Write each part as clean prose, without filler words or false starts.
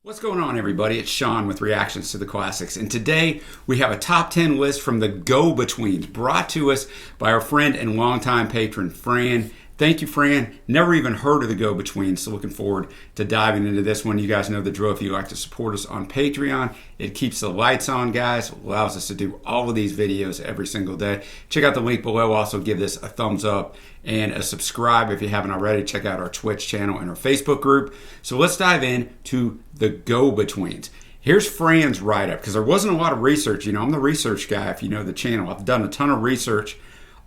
What's going on, everybody? It's Sean with Reactions to the Classics, and today we have a top 10 list from the Go-Betweens brought to us by our friend and longtime patron, Fran. Thank you, Fran. Never even heard of the Go-Betweens, so looking forward to diving into this one. You guys know the drill. If you like to support us on Patreon, it keeps the lights on, guys. It allows us to do all of these videos every single day. Check out the link below. Also, give this a thumbs up and a subscribe if you haven't already. Check out our Twitch channel and our Facebook group. So let's dive in to the Go-Betweens. Here's Fran's write-up, because there wasn't a lot of research. You know, I'm the research guy, if you know the channel. I've done a ton of research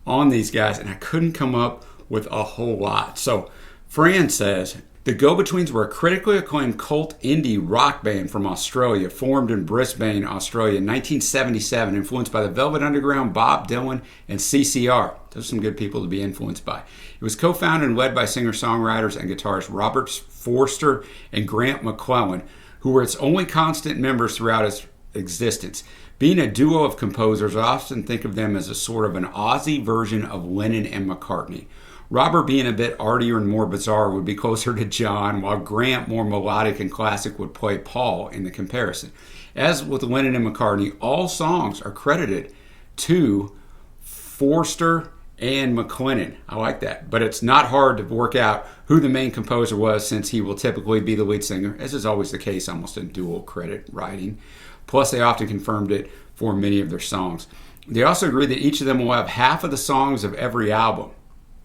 on these guys, and I couldn't come up with a whole lot. So Fran says, the Go-Betweens were a critically acclaimed cult indie rock band from Australia, formed in Brisbane, Australia in 1977, influenced by the Velvet Underground, Bob Dylan, and CCR. Those are some good people to be influenced by. It was co-founded and led by singer-songwriters and guitarist Robert Forster and Grant McClellan, who were its only constant members throughout its existence. Being a duo of composers, I often think of them as a sort of an Aussie version of Lennon and McCartney. Robert, being a bit artier and more bizarre, would be closer to John, while Grant, more melodic and classic, would play Paul in the comparison. As with Lennon and McCartney, all songs are credited to Forster and McLennan. I like that. But it's not hard to work out who the main composer was, since he will typically be the lead singer, as is always the case almost in dual credit writing. Plus, they often confirmed it for many of their songs. They also agreed that each of them will have half of the songs of every album.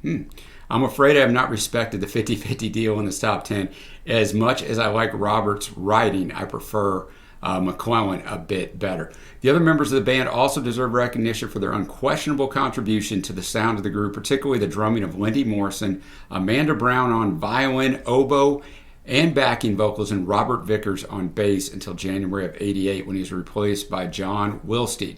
I'm afraid I have not respected the 50-50 deal in this top 10. As much as I like Robert's writing, I prefer McClellan a bit better. The other members of the band also deserve recognition for their unquestionable contribution to the sound of the group, particularly the drumming of Lindy Morrison, Amanda Brown on violin, oboe, and backing vocals, and Robert Vickers on bass until January of '88, when he was replaced by John Wilstead.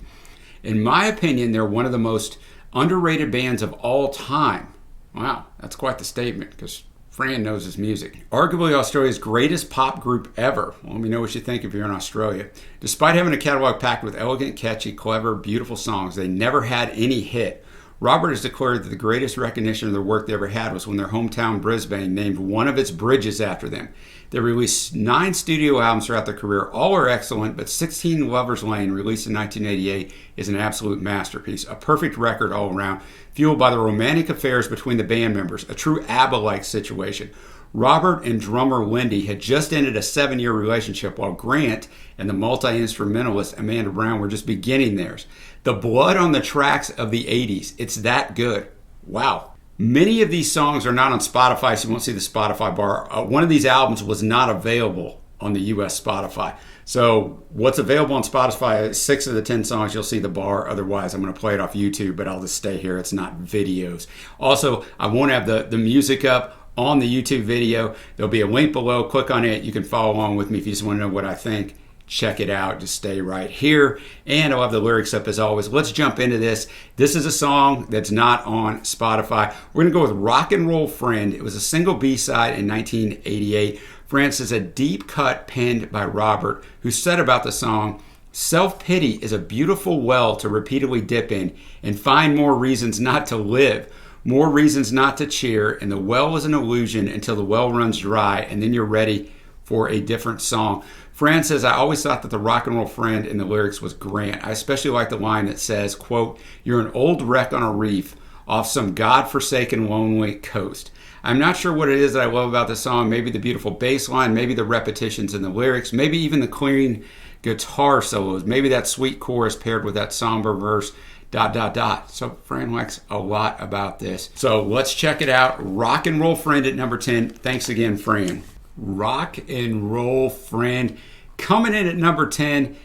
In my opinion, they're one of the most underrated bands of all time. Wow, that's quite the statement, because Fran knows his music. Arguably Australia's greatest pop group ever. Well, let me know what you think if you're in Australia. Despite having a catalog packed with elegant, catchy, clever, beautiful songs, they never had any hit. Robert has declared that the greatest recognition of their work they ever had was when their hometown Brisbane named one of its bridges after them. They released 9 studio albums throughout their career. All are excellent, but 16 Lover's Lane, released in 1988, is an absolute masterpiece. A perfect record all around, fueled by the romantic affairs between the band members, a true ABBA-like situation. Robert and drummer Lindy had just ended a 7-year relationship, while Grant and the multi-instrumentalist Amanda Brown were just beginning theirs. The blood on the tracks of the 80s. It's that good. Wow. Many of these songs are not on Spotify, so you won't see the Spotify bar. One of these albums was not available on the US Spotify. So what's available on Spotify, 6 of the 10 songs, you'll see the bar. Otherwise, I'm going to play it off YouTube, but I'll just stay here. It's not videos. Also, I won't have the music up on the YouTube video. There'll be a link below. Click on it. You can follow along with me if you just want to know what I think. Check it out. Just stay right here. And I'll have the lyrics up as always. Let's jump into this. This is a song that's not on Spotify. We're going to go with Rock and Roll Friend. It was a single B-side in 1988. France is a deep cut penned by Robert, who said about the song, "Self-pity is a beautiful well to repeatedly dip in and find more reasons not to live, more reasons not to cheer, and the well is an illusion until the well runs dry, and then you're ready for a different song." Fran says, "I always thought that the rock and roll friend in the lyrics was Grant. I especially like the line that says, quote, 'You're an old wreck on a reef off some godforsaken lonely coast.' I'm not sure what it is that I love about this song. Maybe the beautiful bass line, maybe the repetitions in the lyrics, maybe even the clean guitar solos, maybe that sweet chorus paired with that somber verse, ... So Fran likes a lot about this. So let's check it out. Rock and Roll Friend at number 10. Thanks again, Fran. Rock and Roll Friend coming in at number 10.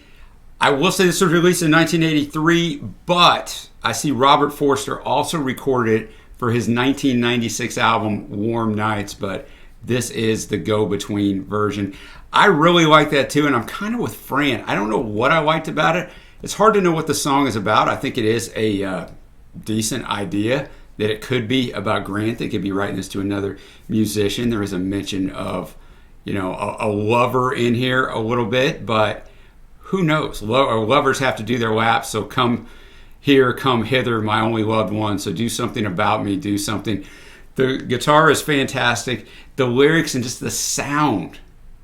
I will say this was released in 1983, but I see Robert Forster also recorded it for his 1996 album Warm Nights, but this is the Go-Between version. I really like that too, and I'm kind of with Fran. I don't know what I liked about it. It's hard to know what the song is about. I think it is a decent idea that it could be about Grant. They could be writing this to another musician. There is a mention of, a lover in here a little bit, but who knows? Lovers have to do their laps, so come here, come hither, my only loved one. So do something about me, do something. The guitar is fantastic. The lyrics and just the sound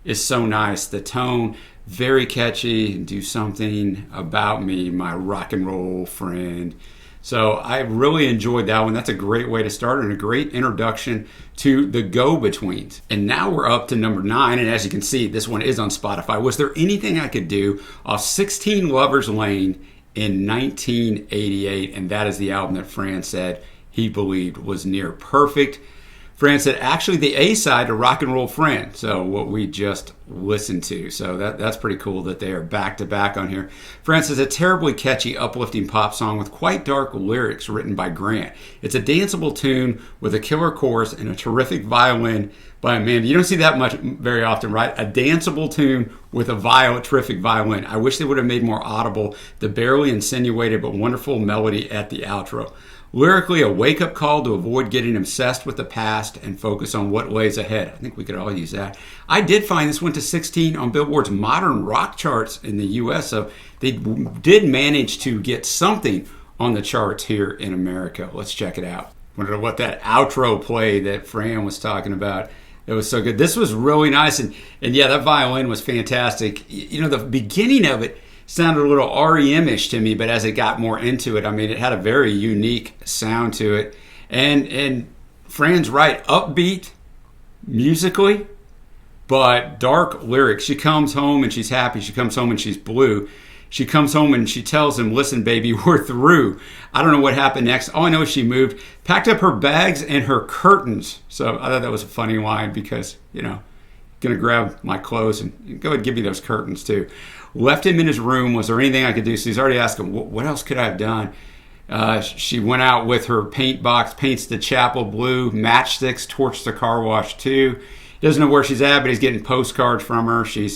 is so nice. The tone, very catchy. Do something about me, my rock and roll friend. So I really enjoyed that one. That's a great way to start and a great introduction to the Go-Betweens. And now we're up to number 9. And as you can see, this one is on Spotify. Was there anything I could do off 16 Lovers Lane in 1988? And that is the album that Fran said he believed was near perfect. Fran said, actually, the A-side to Rock and Roll Friend, so what we just listened to. So that's pretty cool that they are back-to-back on here. Fran says, a terribly catchy, uplifting pop song with quite dark lyrics written by Grant. It's a danceable tune with a killer chorus and a terrific violin by Amanda. You don't see that much very often, right? A danceable tune with a terrific violin. I wish they would have made more audible the barely insinuated but wonderful melody at the outro. Lyrically, a wake-up call to avoid getting obsessed with the past and focus on what lays ahead. I think we could all use that. I did find this went to 16 on Billboard's modern rock charts in the U.S., so they did manage to get something on the charts here in America. Let's check it out. Wonder what that outro play that Fran was talking about. It was so good. This was really nice, and yeah, that violin was fantastic. You know, the beginning of it sounded a little REM-ish to me, but as it got more into it, I mean, it had a very unique sound to it. And Fran's right, upbeat musically, but dark lyrics. She comes home and she's happy. She comes home and she's blue. She comes home and she tells him, listen, baby, we're through. I don't know what happened next. All I know is she moved, packed up her bags and her curtains. So I thought that was a funny line because, you know, going to grab my clothes and go ahead and give me those curtains too. Left him in his room. Was there anything I could do? So he's already asked him, what else could I have done? She went out with her paint box, paints the chapel blue, matchsticks, torched the car wash too. He doesn't know where she's at, but he's getting postcards from her. She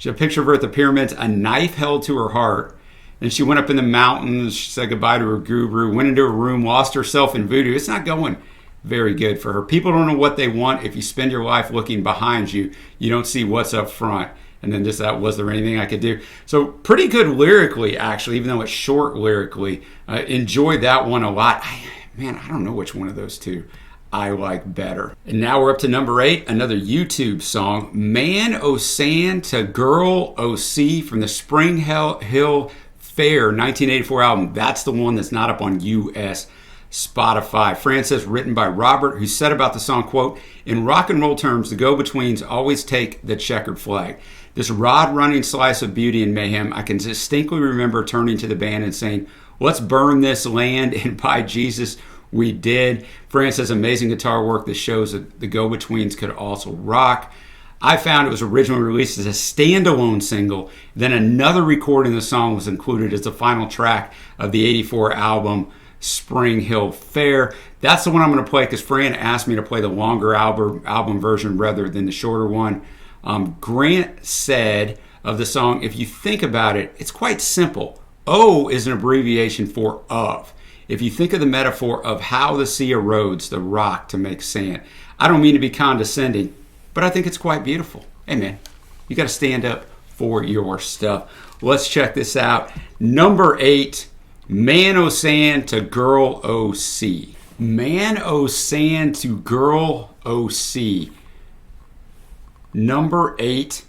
had a picture of her at the pyramids, a knife held to her heart. And she went up in the mountains. She said goodbye to her guru, went into her room, lost herself in voodoo. It's not going very good for her. People don't know what they want. If you spend your life looking behind you, you don't see what's up front. And then just that, was there anything I could do? So pretty good lyrically, actually, even though it's short lyrically. Enjoyed that one a lot. I don't know which one of those two I like better. And now we're up to number 8, another YouTube song, Man O' Sand to Girl O.C. from the Spring Hill Fair 1984 album. That's the one that's not up on US Spotify. Fran says, written by Robert, who said about the song, quote, in rock and roll terms, the go-betweens always take the checkered flag. This rod-running slice of beauty and mayhem, I can distinctly remember turning to the band and saying, let's burn this land, and by Jesus, we did. Fran says, amazing guitar work that shows that the go-betweens could also rock. I found it was originally released as a standalone single. Then another recording of the song was included as the final track of the 84 album, Spring Hill Fair. That's the one I'm going to play because Fran asked me to play the longer album version rather than the shorter one. Grant said of the song, if you think about it, it's quite simple. O is an abbreviation for of. If you think of the metaphor of how the sea erodes the rock to make sand, I don't mean to be condescending, but I think it's quite beautiful. Hey man, you got to stand up for your stuff. Let's check this out. Number 8, Man O' Sand to Girl O.C. Man O' Sand to Girl O.C. Number 8.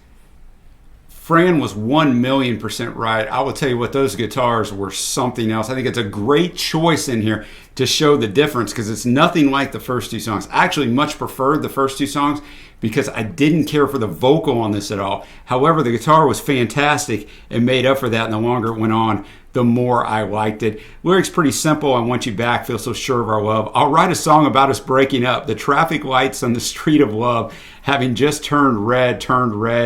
Fran was 1,000,000% right. I will tell you what, those guitars were something else. I think it's a great choice in here to show the difference because it's nothing like the first 2 songs. I actually much preferred the first 2 songs because I didn't care for the vocal on this at all. However, the guitar was fantastic and made up for that, and the longer it went on, the more I liked it. Lyrics pretty simple. I want you back, feel so sure of our love. I'll write a song about us breaking up. The traffic lights on the street of love, having just turned red,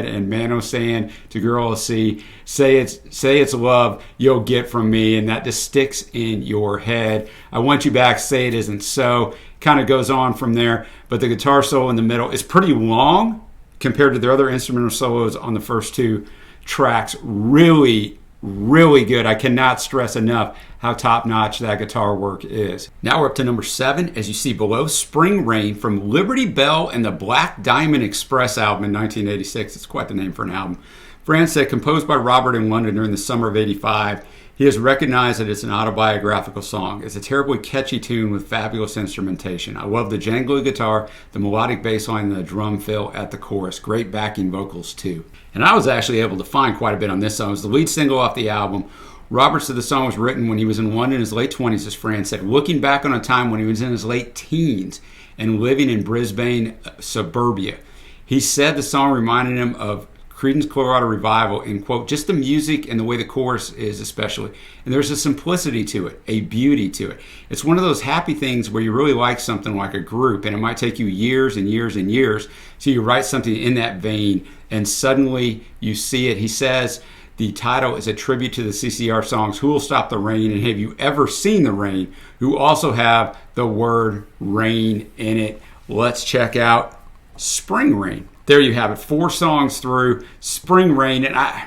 and Man O' Sand to Girl O.C. Say it's love you'll get from me, and that just sticks in your head. I want you back, say it isn't so. Kind of goes on from there, but the guitar solo in the middle is pretty long compared to their other instrumental solos on the first 2 tracks. Really really good. I cannot stress enough how top-notch that guitar work is. Now we're up to number 7, as you see below, Spring Rain from Liberty Bell and the Black Diamond Express album in 1986. It's quite the name for an album. Fran said, composed by Robert in London during the summer of '85, he has recognized that it's an autobiographical song. It's a terribly catchy tune with fabulous instrumentation. I love the jangly guitar, the melodic bass line, and the drum fill at the chorus. Great backing vocals too. And I was actually able to find quite a bit on this song. It was the lead single off the album. Robert said the song was written when he was in London in his late 20s, as Fran said, looking back on a time when he was in his late teens and living in Brisbane suburbia. He said the song reminded him of Creedence Clearwater Revival in, quote, just the music and the way the chorus is especially. And there's a simplicity to it, a beauty to it. It's one of those happy things where you really like something like a group, and it might take you years and years and years. So you write something in that vein, and suddenly you see it. He says the title is a tribute to the CCR songs Who Will Stop the Rain and Have You Ever Seen the Rain, who also have the word rain in it. Let's check out Spring Rain. There you have it, 4 songs through, Spring Rain, and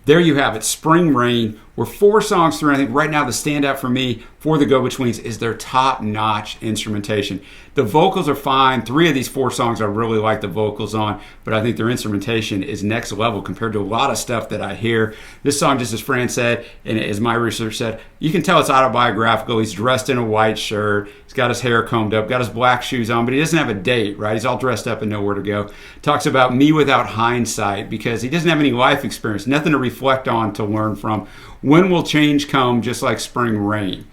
there you have it, Spring Rain. We're 4 songs through, and I think right now the standout for me for the Go-Betweens is their top-notch instrumentation. The vocals are fine. 3 of these 4 songs I really like the vocals on, but I think their instrumentation is next level compared to a lot of stuff that I hear. This song, just as Fran said, and as my research said, you can tell it's autobiographical. He's dressed in a white shirt. He's got his hair combed up, got his black shoes on, but he doesn't have a date, right? He's all dressed up and nowhere to go. Talks about me without hindsight because he doesn't have any life experience, nothing to reflect on, to learn from. When will change come just like spring rain?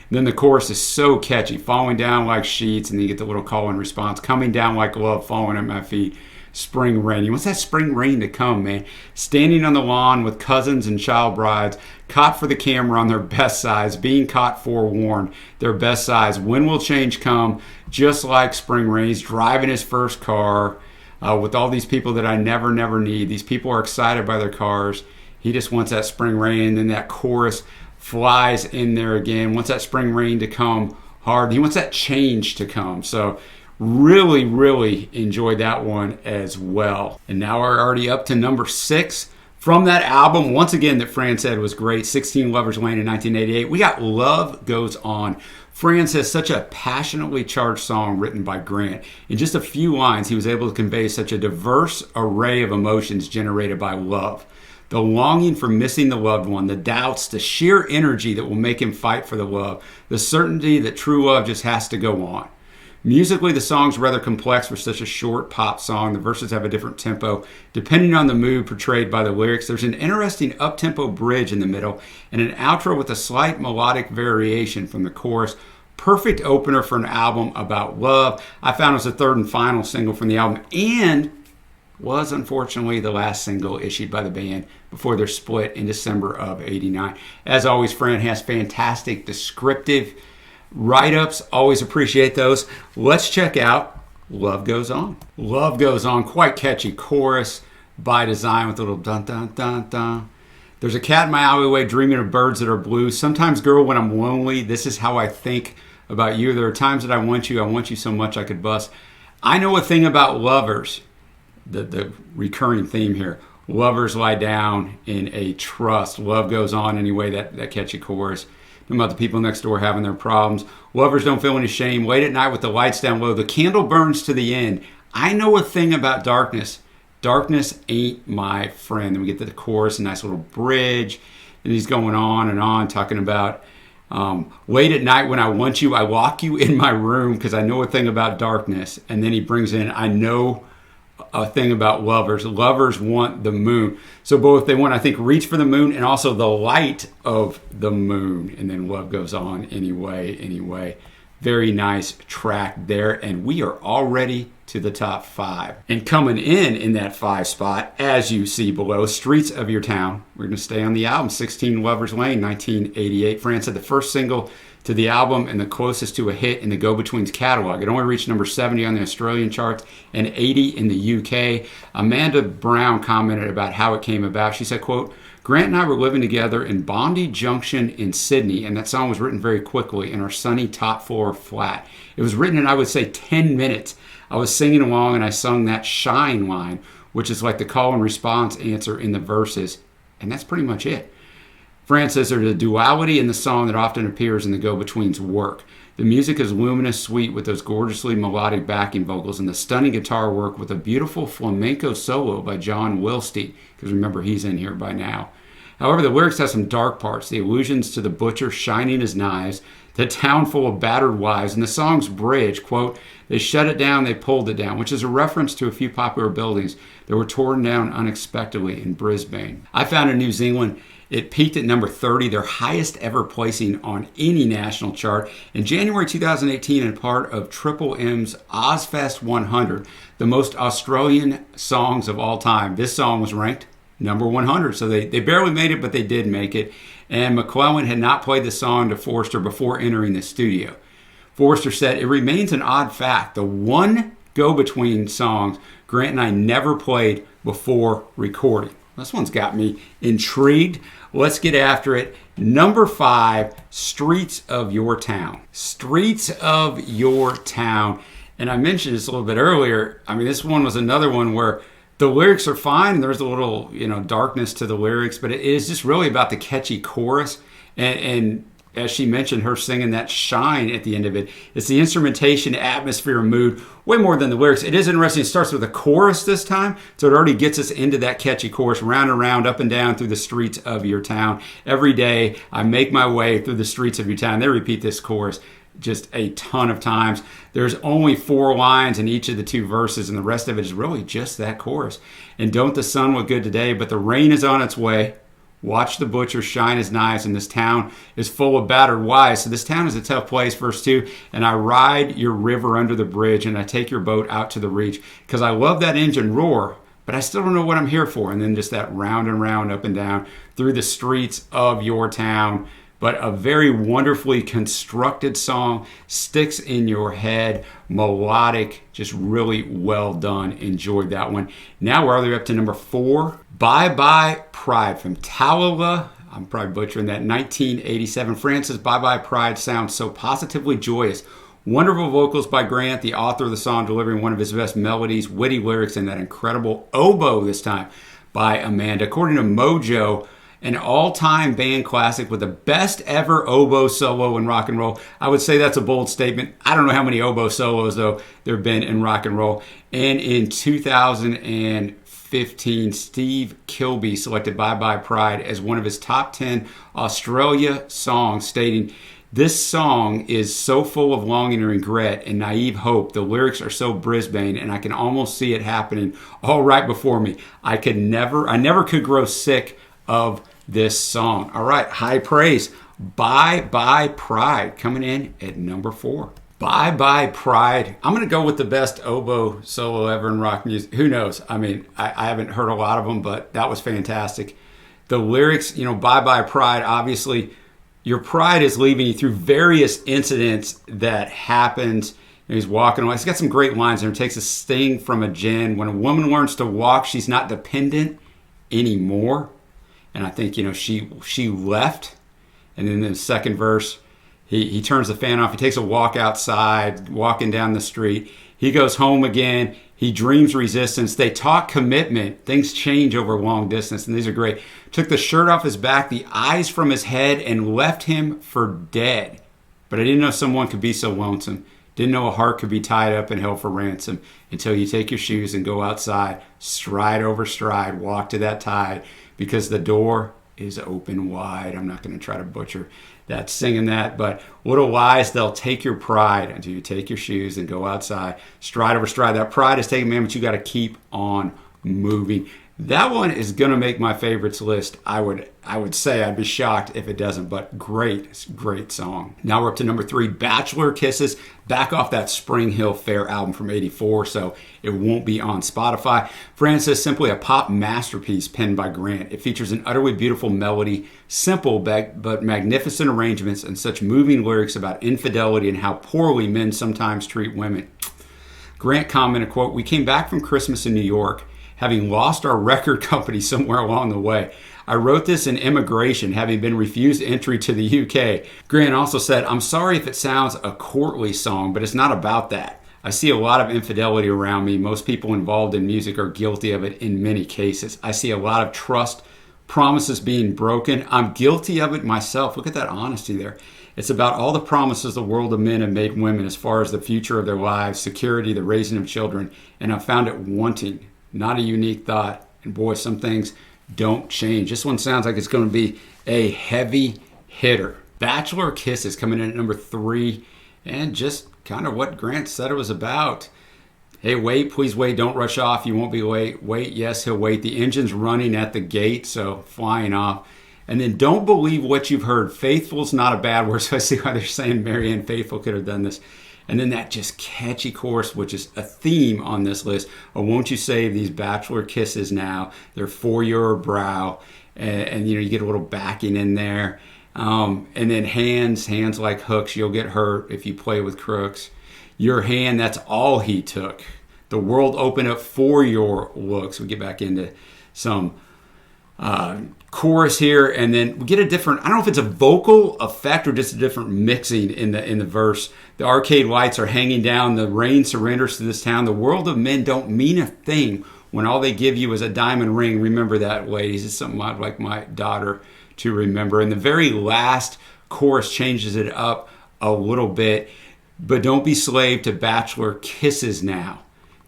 Then the chorus is so catchy, falling down like sheets, and then you get the little call and response, coming down like love, falling at my feet, spring rain. He wants that spring rain to come, man. Standing on the lawn with cousins and child brides, caught for the camera on their best sides, being caught forewarned, their best sides. When will change come? Just like spring rain. He's driving his first car with all these people that I never need. These people are excited by their cars. He just wants that spring rain, and then that chorus flies in there again. Wants that spring rain to come hard. He wants that change to come. So really enjoyed that one as well. And now we're already up to number 6 from that album, once again, that Fran said was great, 16 Lovers Lane in 1988. We got Love Goes On. Fran says such a passionately charged song written by Grant. In just a few lines, he was able to convey such a diverse array of emotions generated by love. The longing for missing the loved one, the doubts, the sheer energy that will make him fight for the love, the certainty that true love just has to go on. Musically, the song's rather complex for such a short pop song. The verses have a different tempo. Depending on the mood portrayed by the lyrics, there's an interesting up-tempo bridge in the middle and an outro with a slight melodic variation from the chorus. Perfect opener for an album about love. I found it was the 3rd and final single from the album and was unfortunately the last single issued by the band before their split in December of '89. As always, Fran has fantastic descriptive write-ups. Always appreciate those. Let's check out Love Goes On. Love Goes On, quite catchy chorus by design with a little dun dun dun dun. There's a cat in my alleyway dreaming of birds that are blue. Sometimes, girl, when I'm lonely, this is how I think about you. There are times that I want you so much I could bust. I know a thing about lovers. The recurring theme here. Lovers lie down in a trust. Love goes on anyway, that catchy chorus. No about the people next door having their problems. Lovers don't feel any shame. Late at night with the lights down low. The candle burns to the end. I know a thing about darkness. Darkness ain't my friend. Then we get to the chorus, a nice little bridge. And he's going on and on talking about late at night when I want you, I lock you in my room because I know a thing about darkness. And then he brings in, I know a thing about lovers. Lovers want the moon. So both they want, I think, reach for the moon and also the light of the moon. And then love goes on anyway. Very nice track there. And we are already to the top 5. And coming in that 5 spot, as you see below, Streets of Your Town. We're going to stay on the album, 16 Lovers Lane, 1988. Fran said the first single to the album and the closest to a hit in the Go-Betweens catalog. It only reached number 70 on the Australian charts and 80 in the UK. Amanda Brown commented about how it came about. She said, quote, Grant and I were living together in Bondi Junction in Sydney, and that song was written very quickly in our sunny top floor flat. It was written in, I would say, 10 minutes. I was singing along and I sung that shine line, which is like the call and response answer in the verses, and that's pretty much it. Fran says there's a duality in the song that often appears in the go-between's work. The music is luminous, sweet, with those gorgeously melodic backing vocals and the stunning guitar work with a beautiful flamenco solo by John Wilstein, because remember, he's in here by now. However, the lyrics have some dark parts, the allusions to the butcher shining his knives, the town full of battered wives, and the song's bridge, quote, they shut it down, they pulled it down, which is a reference to a few popular buildings that were torn down unexpectedly in Brisbane. I found in New Zealand, it peaked at number 30, their highest ever placing on any national chart. In January 2018, and part of Triple M's Ozfest 100, the most Australian songs of all time, this song was ranked number 100. So they barely made it, but they did make it. And McClellan had not played the song to Forster before entering the studio. Forster said, it remains an odd fact. The one go-between songs Grant and I never played before recording. This one's got me intrigued. Let's get after it. Number 5, Streets of Your Town. Streets of Your Town. And I mentioned this a little bit earlier. I mean, this one was another one where the lyrics are fine. There's a little, darkness to the lyrics, but it is just really about the catchy chorus. And as she mentioned, her singing that shine at the end of it. It's the instrumentation, atmosphere, and mood, way more than the lyrics. It is interesting. It starts with a chorus this time, so it already gets us into that catchy chorus, round and round, up and down through the streets of your town. Every day, I make my way through the streets of your town. They repeat this chorus just a ton of times. There's only 4 lines in each of the 2 verses, and the rest of it is really just that chorus. And don't the sun look good today, but the rain is on its way. Watch the butcher shine his knives, and this town is full of battered wives. So this town is a tough place, verse 2. And I ride your river under the bridge, and I take your boat out to the reach. Because I love that engine roar, but I still don't know what I'm here for. And then just that round and round, up and down, through the streets of your town. But a very wonderfully constructed song, sticks in your head, melodic, just really well done. Enjoyed that one. Now we're all the way up to number 4, Bye Bye Pride from Tallulah. I'm probably butchering that, 1987. Francis, Bye Bye Pride sounds so positively joyous. Wonderful vocals by Grant, the author of the song, delivering one of his best melodies, witty lyrics, and that incredible oboe this time by Amanda. According to Mojo, an all-time band classic with the best ever oboe solo in rock and roll. I would say that's a bold statement. I don't know how many oboe solos, though, there have been in rock and roll. And in 2015, Steve Kilbey selected Bye Bye Pride as one of his top 10 Australia songs, stating, this song is so full of longing and regret and naive hope. The lyrics are so Brisbane, and I can almost see it happening all right before me. I never could grow sick of this song. All right, high praise. Bye Bye Pride coming in at number 4. Bye Bye Pride. I'm going to go with the best oboe solo ever in rock music. Who knows? I mean, I haven't heard a lot of them, but that was fantastic. The lyrics, Bye Bye Pride, obviously, your pride is leaving you through various incidents that happened. He's walking away. He's got some great lines there. It takes a sting from a gin. When a woman learns to walk, she's not dependent anymore. And I think, she left. And then in the second verse, he turns the fan off. He takes a walk outside, walking down the street. He goes home again. He dreams resistance. They talk commitment. Things change over long distance. And these are great. Took the shirt off his back, the eyes from his head, and left him for dead. But I didn't know someone could be so lonesome. Didn't know a heart could be tied up and held for ransom until you take your shoes and go outside, stride over stride, walk to that tide, because the door is open wide. I'm not going to try to butcher that, singing that, but little lies, they'll take your pride until you take your shoes and go outside, stride over stride. That pride is taken, man, but you got to keep on moving. That one is going to make my favorites list. I would say, I'd be shocked if it doesn't, but great song. Now we're up to number 3, Bachelor Kisses, back off that Spring Hill Fair album from '84, so it won't be on Spotify. Francis, simply a pop masterpiece penned by Grant. It features an utterly beautiful melody, simple but magnificent arrangements, and such moving lyrics about infidelity and how poorly men sometimes treat women. Grant commented, quote, we came back from Christmas in New York, having lost our record company somewhere along the way. I wrote this in immigration, having been refused entry to the UK. Grant also said, I'm sorry if it sounds a courtly song, but it's not about that. I see a lot of infidelity around me. Most people involved in music are guilty of it in many cases. I see a lot of trust promises being broken. I'm guilty of it myself. Look at that honesty there. It's about all the promises the world of men have made women as far as the future of their lives, security, the raising of children, and I found it wanting, not a unique thought. And boy, some things don't change. This one sounds like it's going to be a heavy hitter. Bachelor Kisses coming in at number 3, and just kind of what Grant said it was about. Hey, wait, please wait, don't rush off, you won't be late. Wait, yes, he'll wait. The engine's running at the gate, so flying off. And then don't believe what you've heard. Faithful's not a bad word, so I see why they're saying Marianne Faithfull could have done this. And then that just catchy chorus, which is a theme on this list. Oh, won't you save these bachelor kisses now? They're for your brow. And you get a little backing in there. And then hands like hooks. You'll get hurt if you play with crooks. Your hand, that's all he took. The world opened up for your looks. We get back into some chorus here, and then we get a different, I don't know if it's a vocal effect or just a different mixing in the verse. The arcade lights are hanging down. The rain surrenders to this town. The world of men don't mean a thing when all they give you is a diamond ring. Remember that, ladies. It's something I'd like my daughter to remember. And the very last chorus changes it up a little bit. But don't be slave to bachelor kisses now.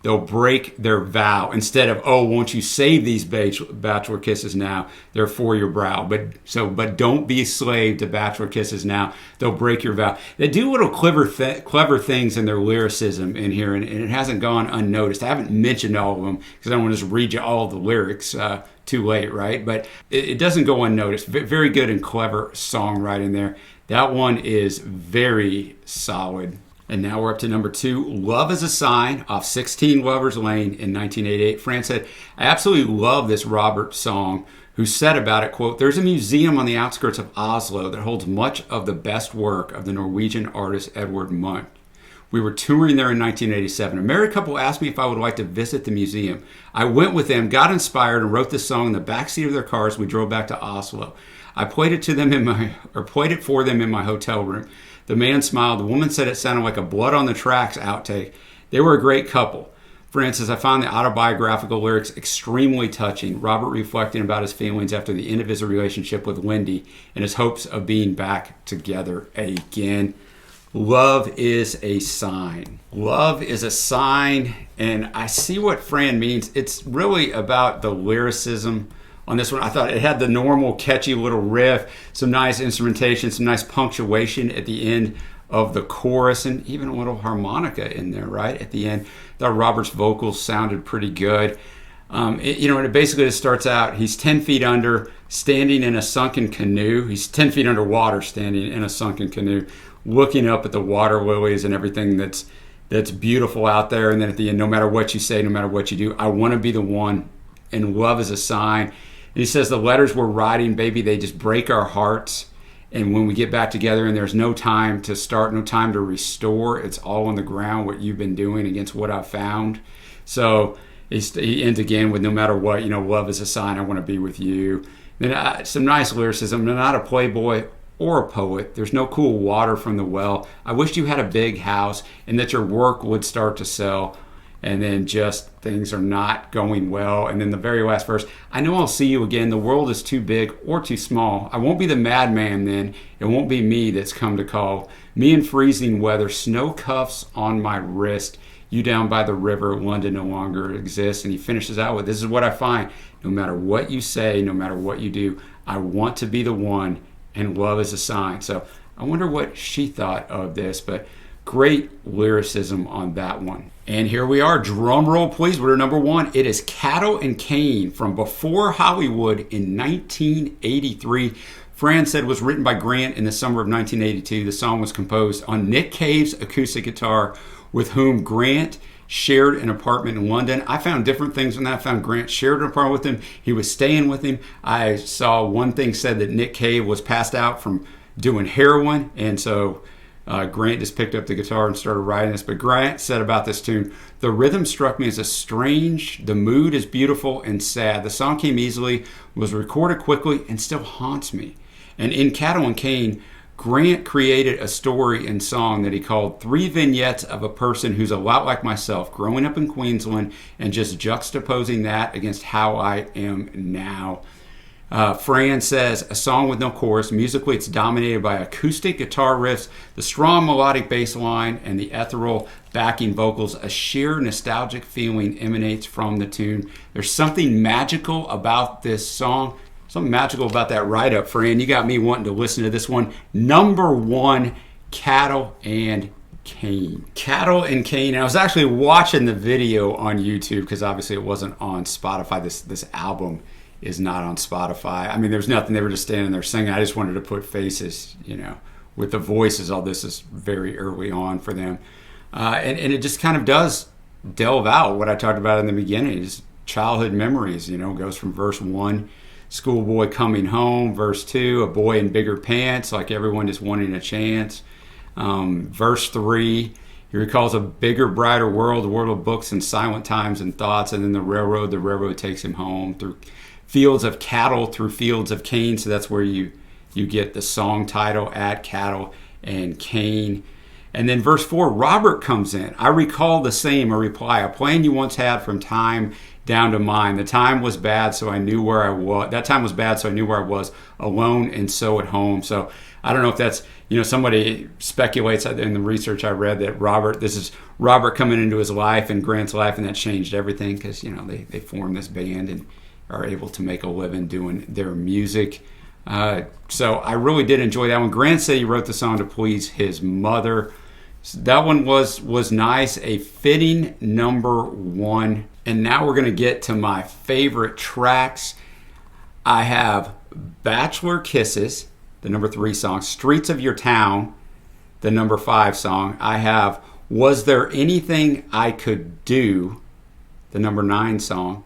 They'll break their vow. Instead of, oh, won't you save these bachelor kisses now? They're for your brow. But don't be a slave to bachelor kisses now. They'll break your vow. They do little clever things in their lyricism in here, and it hasn't gone unnoticed. I haven't mentioned all of them because I don't want to just read you all the lyrics too late, right? But it doesn't go unnoticed. Very good and clever songwriting there. That one is very solid. And now we're up to number 2, Love is a Sign, off 16 Lovers Lane in 1988. Fran said, I absolutely love this Robert song, who said about it, quote, there's a museum on the outskirts of Oslo that holds much of the best work of the Norwegian artist Edvard Munch. We were touring there in 1987. A married couple asked me if I would like to visit the museum. I went with them, got inspired, and wrote this song in the backseat of their cars. We drove back to Oslo. I played it for them in my hotel room. The man smiled. The woman said it sounded like a Blood on the Tracks outtake. They were a great couple. For instance, I found the autobiographical lyrics extremely touching. Robert reflecting about his feelings after the end of his relationship with Wendy and his hopes of being back together again. Love is a sign. Love is a sign, and I see what Fran means. It's really about the lyricism on this one. I thought it had the normal catchy little riff, some nice instrumentation, some nice punctuation at the end of the chorus, and even a little harmonica in there, right, at the end. I thought Robert's vocals sounded pretty good. And it basically just starts out, he's 10 feet under, standing in a sunken canoe. He's 10 feet underwater, standing in a sunken canoe, looking up at the water lilies and everything that's beautiful out there. And then at the end, no matter what you say, no matter what you do, I want to be the one, and love is a sign. And he says the letters we're writing, baby, they just break our hearts. And when we get back together and there's no time to start, no time to restore, it's all on the ground, what you've been doing against what I've found. So he ends again with, no matter what, love is a sign, I want to be with you. Then some nice lyricism. I'm not a playboy or a poet. There's no cool water from the well. I wish you had a big house and that your work would start to sell. And then just things are not going well. And then the very last verse, I know I'll see you again. The world is too big or too small. I won't be the madman then. It won't be me that's come to call. Me in freezing weather, snow cuffs on my wrist. You down by the river, London no longer exists. And he finishes out with, this is what I find. No matter what you say, no matter what you do, I want to be the one, and love is a sign. So I wonder what she thought of this, but great lyricism on that one. And here we are. Drum roll, please. We're number 1. It is Cattle and Cane from Before Hollywood in 1983. Fran said was written by Grant in the summer of 1982. The song was composed on Nick Cave's acoustic guitar, with whom Grant shared an apartment in London. I found different things on that. I found Grant shared an apartment with him. He was staying with him. I saw one thing said that Nick Cave was passed out from doing heroin, and so Grant just picked up the guitar and started writing this. But Grant said about this tune, the rhythm struck me as a strange, the mood is beautiful and sad. The song came easily, was recorded quickly, and still haunts me. And in Cattle and Cane, Grant created a story and song that he called 3 vignettes of a person who's a lot like myself, growing up in Queensland, and just juxtaposing that against how I am now. Fran says, a song with no chorus. Musically, it's dominated by acoustic guitar riffs, the strong melodic bass line, and the ethereal backing vocals. A sheer nostalgic feeling emanates from the tune. There's something magical about this song, something magical about that write-up, Fran. You got me wanting to listen to this one. Number 1, Cattle and Cane. Cattle and Cane. And I was actually watching the video on YouTube because obviously it wasn't on Spotify. This album is not on Spotify. I mean, there's nothing. They were just standing there singing. I just wanted to put faces, with the voices. All this is very early on for them. And it just kind of does delve out what I talked about in the beginning, is childhood memories. Goes from verse 1, schoolboy coming home, verse 2, a boy in bigger pants, like everyone just wanting a chance. Verse 3, he recalls a bigger, brighter world, a world of books and silent times and thoughts. And then the railroad takes him home through fields of cattle, through fields of cane. So that's where you get the song title, at Cattle and Cane. And then verse 4, Robert comes in. I recall the same, a reply, a plan you once had from time down to mine. The time was bad, so I knew where I was. That time was bad, so I knew where I was, alone and so at home. So I don't know if that's, somebody speculates in the research I read that this is Robert coming into his life and Grant's life, and that changed everything because, they formed this band and are able to make a living doing their music. So I really did enjoy that one. Grant said he wrote the song to please his mother. So that one was nice, a fitting number 1. And now we're going to get to my favorite tracks. I have Bachelor Kisses, the number 3 song, Streets of Your Town, the number 5 song. I have Was There Anything I Could Do, the number 9 song.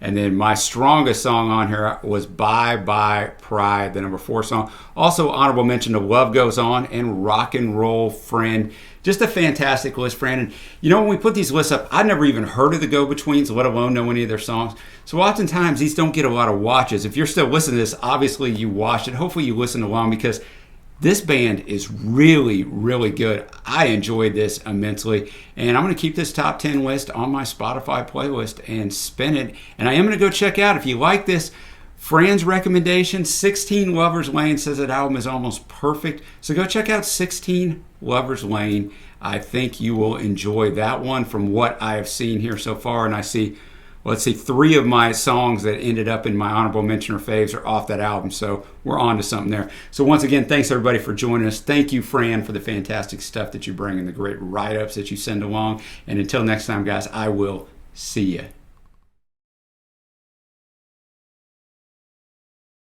And then my strongest song on here was Bye Bye Pride, the number 4 song. Also honorable mention to Love Goes On and Rock and Roll Friend. Just a fantastic list, Fran. And when we put these lists up, I'd never even heard of the Go-Betweens, let alone know any of their songs. So oftentimes these don't get a lot of watches. If you're still listening to this, obviously you watched it. Hopefully you listened along because this band is really, really good. I enjoyed this immensely. And I'm going to keep this top 10 list on my Spotify playlist and spin it. And I am going to go check out, if you like this, Fran's recommendation, 16 Lovers Lane, says that album is almost perfect. So go check out 16 Lovers Lane. I think you will enjoy that one from what I have seen here so far. And I see, 3 of my songs that ended up in my honorable mention or faves are off that album. So we're on to something there. So once again, thanks everybody for joining us. Thank you, Fran, for the fantastic stuff that you bring and the great write-ups that you send along. And until next time, guys, I will see you.